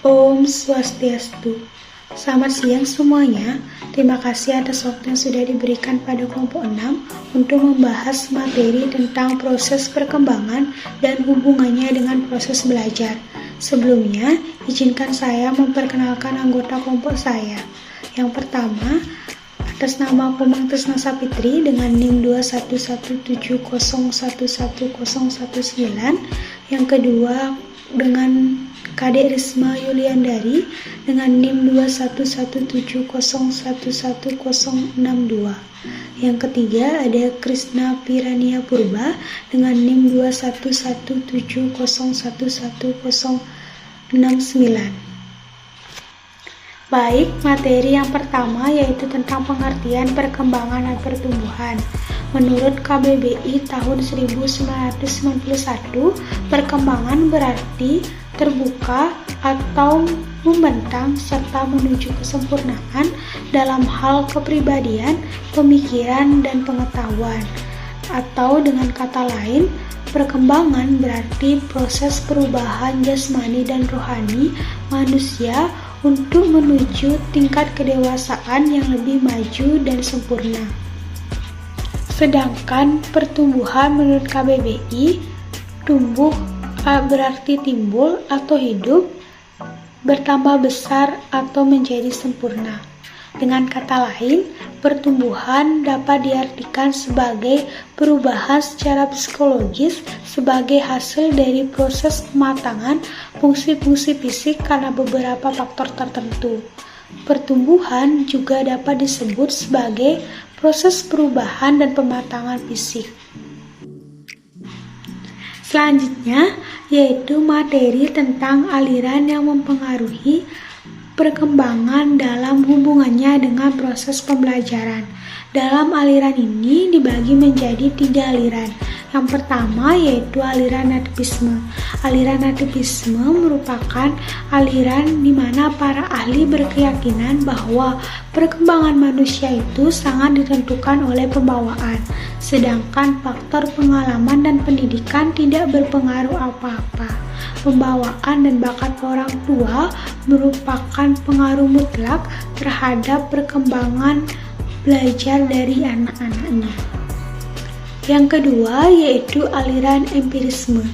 Om Swastiastu. Selamat siang semuanya. Terima kasih atas waktu yang sudah diberikan pada kelompok 6 untuk membahas materi tentang proses perkembangan dan hubungannya dengan proses belajar. Sebelumnya, izinkan saya memperkenalkan anggota kelompok saya. Yang pertama, atas nama Komang Tresna Sapitri dengan NIM 21170111019. Yang kedua, dengan Kadek Risma Yuliandari dengan NIM 21170111062. Yang ketiga ada Krisna Pirania Purba dengan NIM 21170111069. Baik, materi yang pertama yaitu tentang pengertian perkembangan dan pertumbuhan. Menurut KBBI tahun 1991, perkembangan berarti terbuka atau membentang serta menuju kesempurnaan dalam hal kepribadian, pemikiran, dan pengetahuan. Atau dengan kata lain, perkembangan berarti proses perubahan jasmani dan rohani manusia untuk menuju tingkat kedewasaan yang lebih maju dan sempurna. Sedangkan pertumbuhan menurut KBBI, tumbuh berarti timbul atau hidup, bertambah besar atau menjadi sempurna. Dengan kata lain, pertumbuhan dapat diartikan sebagai perubahan secara psikologis sebagai hasil dari proses pematangan fungsi-fungsi fisik karena beberapa faktor tertentu. Pertumbuhan juga dapat disebut sebagai proses perubahan dan pematangan fisik. Selanjutnya, yaitu materi tentang aliran yang mempengaruhi perkembangan dalam hubungannya dengan proses pembelajaran. Dalam aliran ini dibagi menjadi 3 aliran. Yang pertama yaitu aliran nativisme. Aliran nativisme merupakan aliran di mana para ahli berkeyakinan bahwa perkembangan manusia itu sangat ditentukan oleh pembawaan, sedangkan faktor pengalaman dan pendidikan tidak berpengaruh apa-apa. Pembawaan dan bakat orang tua merupakan pengaruh mutlak terhadap perkembangan belajar dari anak-anaknya. Yang kedua yaitu aliran empirisme.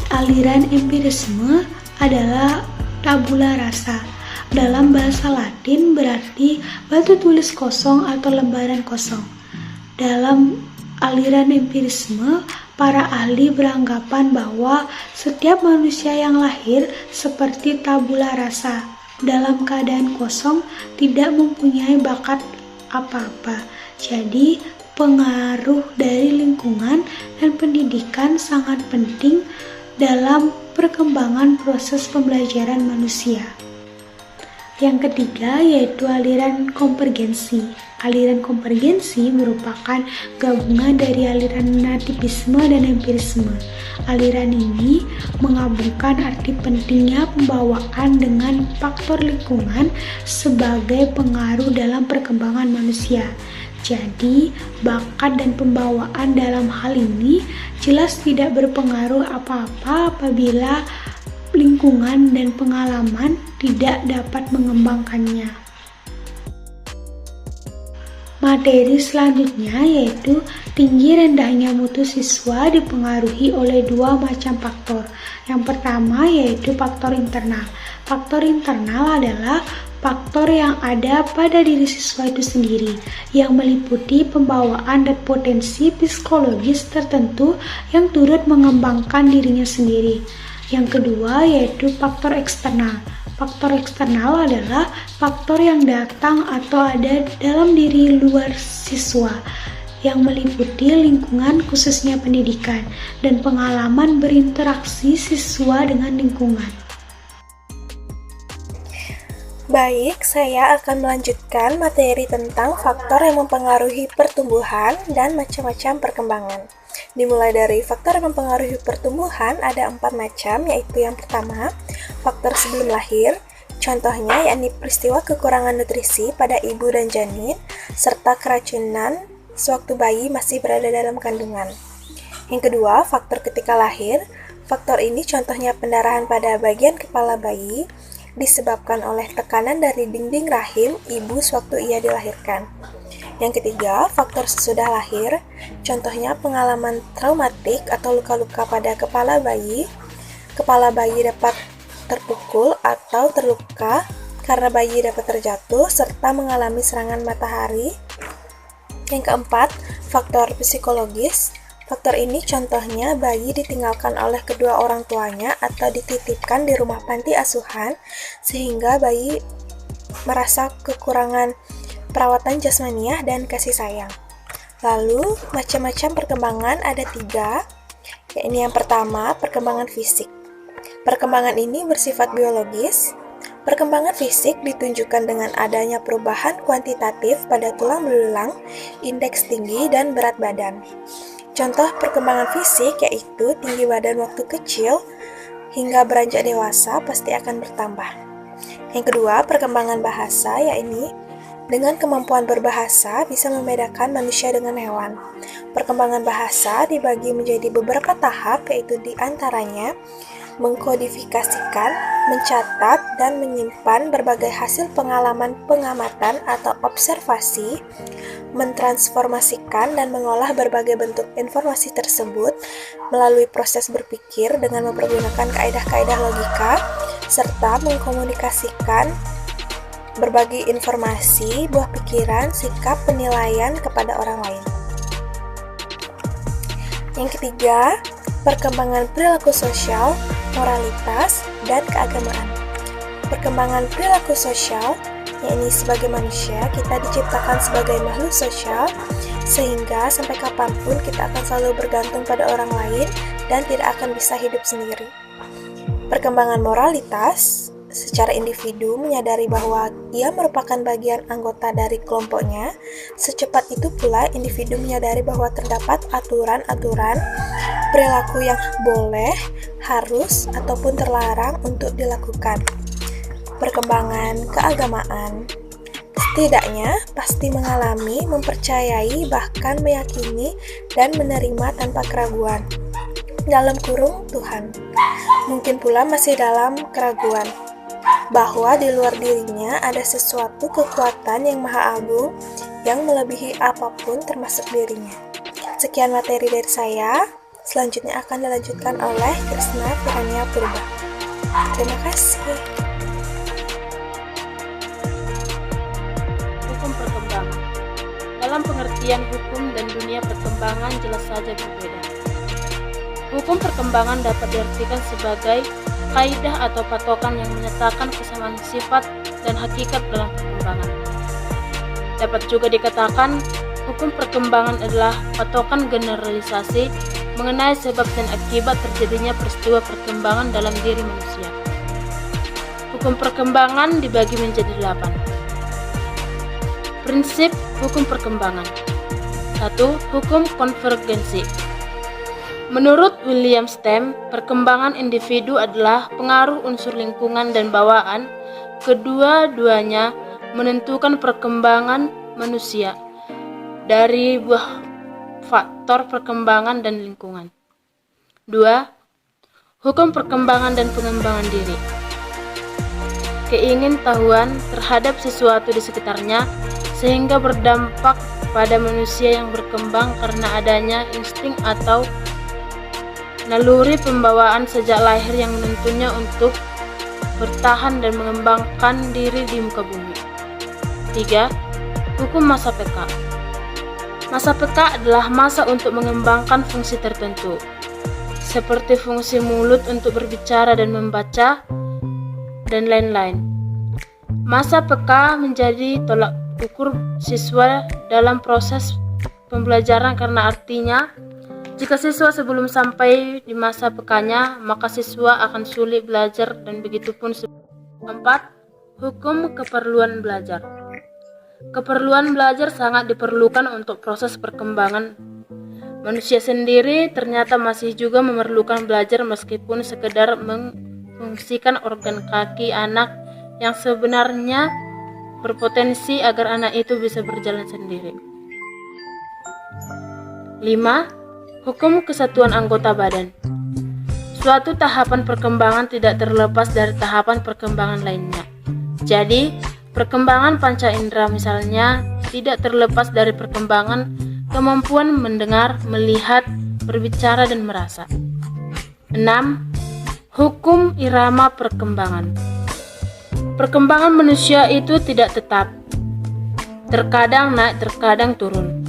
Aliran empirisme adalah tabula rasa. Dalam bahasa Latin berarti batu tulis kosong atau lembaran kosong. Dalam aliran empirisme, para ahli beranggapan bahwa setiap manusia yang lahir seperti tabula rasa, dalam keadaan kosong, tidak mempunyai bakat apa-apa. Jadi, pengaruh dari lingkungan dan pendidikan sangat penting dalam perkembangan proses pembelajaran manusia. Yang ketiga yaitu aliran konvergensi. Aliran konvergensi merupakan gabungan dari aliran nativisme dan empirisme. Aliran ini menggabungkan arti pentingnya pembawaan dengan faktor lingkungan sebagai pengaruh dalam perkembangan manusia. Jadi, bakat dan pembawaan dalam hal ini jelas tidak berpengaruh apa-apa apabila lingkungan dan pengalaman tidak dapat mengembangkannya. Materi selanjutnya yaitu tinggi rendahnya mutu siswa dipengaruhi oleh 2 macam faktor. Yang pertama yaitu faktor internal. Faktor internal adalah faktor yang ada pada diri siswa itu sendiri, yang meliputi pembawaan dan potensi psikologis tertentu yang turut mengembangkan dirinya sendiri. Yang kedua yaitu faktor eksternal. Faktor eksternal adalah faktor yang datang atau ada dalam diri luar siswa, yang meliputi lingkungan khususnya pendidikan dan pengalaman berinteraksi siswa dengan lingkungan. Baik, saya akan melanjutkan materi tentang faktor yang mempengaruhi pertumbuhan dan macam-macam perkembangan. Dimulai dari faktor yang mempengaruhi pertumbuhan ada 4 macam, yaitu yang pertama, faktor sebelum lahir, contohnya yakni peristiwa kekurangan nutrisi pada ibu dan janin, serta keracunan sewaktu bayi masih berada dalam kandungan. Yang kedua, faktor ketika lahir. Faktor ini contohnya pendarahan pada bagian kepala bayi, disebabkan oleh tekanan dari dinding rahim ibu sewaktu ia dilahirkan. Yang ketiga, faktor sesudah lahir, contohnya pengalaman traumatik atau luka-luka pada kepala bayi. Kepala bayi dapat terpukul atau terluka karena bayi dapat terjatuh serta mengalami serangan matahari. Yang keempat, faktor psikologis. Faktor ini contohnya bayi ditinggalkan oleh kedua orang tuanya atau dititipkan di rumah panti asuhan sehingga bayi merasa kekurangan perawatan jasmaniah dan kasih sayang. Lalu, macam-macam perkembangan ada 3, yakni yang pertama, perkembangan fisik. Perkembangan ini bersifat biologis. Perkembangan fisik ditunjukkan dengan adanya perubahan kuantitatif pada tulang belulang, indeks tinggi, dan berat badan. Contoh perkembangan fisik yaitu tinggi badan waktu kecil hingga beranjak dewasa pasti akan bertambah. Yang kedua, perkembangan bahasa, yakni dengan kemampuan berbahasa bisa membedakan manusia dengan hewan. Perkembangan bahasa dibagi menjadi beberapa tahap, yaitu diantaranya mengkodifikasikan, mencatat, dan menyimpan berbagai hasil pengalaman pengamatan atau observasi, mentransformasikan dan mengolah berbagai bentuk informasi tersebut melalui proses berpikir dengan mempergunakan kaedah-kaedah logika, serta mengkomunikasikan berbagi informasi, buah pikiran, sikap, penilaian kepada orang lain. Yang ketiga, perkembangan perilaku sosial, moralitas, dan keagamaan. Perkembangan perilaku sosial, yakni sebagai manusia, kita diciptakan sebagai makhluk sosial, sehingga sampai kapanpun kita akan selalu bergantung pada orang lain dan tidak akan bisa hidup sendiri. Perkembangan moralitas, secara individu menyadari bahwa ia merupakan bagian anggota dari kelompoknya, secepat itu pula individu menyadari bahwa terdapat aturan-aturan perilaku yang boleh, harus, ataupun terlarang untuk dilakukan. Perkembangan keagamaan, setidaknya pasti mengalami, mempercayai, bahkan meyakini dan menerima tanpa keraguan. Dalam kurung Tuhan, mungkin pula masih dalam keraguan bahwa di luar dirinya ada sesuatu kekuatan yang maha agung yang melebihi apapun termasuk dirinya. Sekian materi dari saya, selanjutnya akan dilanjutkan oleh Krisna Pirania Purba. Terima kasih. Hukum perkembangan. Dalam pengertian hukum dan dunia perkembangan jelas saja berbeda. Hukum perkembangan dapat diartikan sebagai kaidah atau patokan yang menyatakan kesamaan sifat dan hakikat dalam perkembangan. Dapat juga dikatakan, hukum perkembangan adalah patokan generalisasi mengenai sebab dan akibat terjadinya peristiwa perkembangan dalam diri manusia. Hukum perkembangan dibagi menjadi 8. Prinsip hukum perkembangan. 1. Hukum konvergensi. Menurut William Stem, perkembangan individu adalah pengaruh unsur lingkungan dan bawaan. Kedua-duanya menentukan perkembangan manusia dari buah faktor perkembangan dan lingkungan. 2. Hukum perkembangan dan pengembangan diri. Keingintahuan terhadap sesuatu di sekitarnya sehingga berdampak pada manusia yang berkembang karena adanya insting atau naluri pembawaan sejak lahir yang menentunya untuk bertahan dan mengembangkan diri di muka bumi. 3. Hukum masa peka. Masa peka adalah masa untuk mengembangkan fungsi tertentu, seperti fungsi mulut untuk berbicara dan membaca, dan lain-lain. Masa peka menjadi tolak ukur siswa dalam proses pembelajaran karena artinya, jika siswa sebelum sampai di masa pekanya, maka siswa akan sulit belajar dan begitupun. 4. Hukum keperluan belajar. Keperluan belajar sangat diperlukan untuk proses perkembangan. Manusia sendiri ternyata masih juga memerlukan belajar meskipun sekedar memfungsikan organ kaki anak yang sebenarnya berpotensi agar anak itu bisa berjalan sendiri. 5. Hukum kesatuan anggota badan. Suatu tahapan perkembangan tidak terlepas dari tahapan perkembangan lainnya. Jadi, perkembangan panca indera misalnya tidak terlepas dari perkembangan kemampuan mendengar, melihat, berbicara, dan merasa. 6. Hukum irama perkembangan. Perkembangan manusia itu tidak tetap. Terkadang naik, terkadang turun.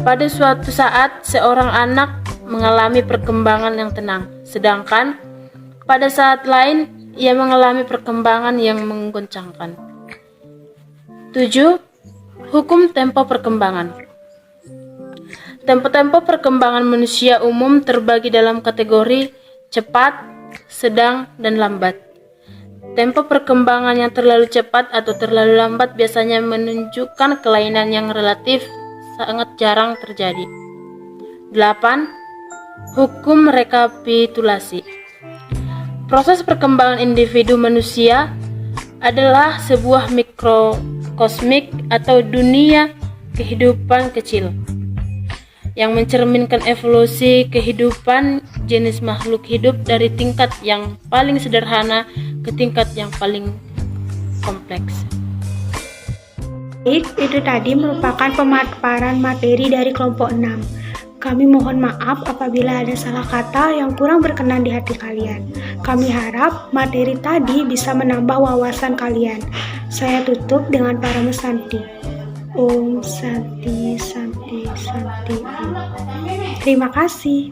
Pada suatu saat, seorang anak mengalami perkembangan yang tenang, sedangkan pada saat lain ia mengalami perkembangan yang menggoncangkan. 7. Hukum tempo perkembangan. Tempo-tempo perkembangan manusia umum terbagi dalam kategori cepat, sedang, dan lambat. Tempo perkembangan yang terlalu cepat atau terlalu lambat biasanya menunjukkan kelainan yang relatif sangat jarang terjadi. 8. Hukum rekapitulasi. Proses perkembangan individu manusia adalah sebuah mikrokosmik atau dunia kehidupan kecil yang mencerminkan evolusi kehidupan jenis makhluk hidup dari tingkat yang paling sederhana ke tingkat yang paling kompleks. Baik, itu tadi merupakan pemaparan materi dari kelompok 6. Kami mohon maaf apabila ada salah kata yang kurang berkenan di hati kalian. Kami harap materi tadi bisa menambah wawasan kalian. Saya tutup dengan Parama Santi. Om Santi Santi Santi Om. Terima kasih.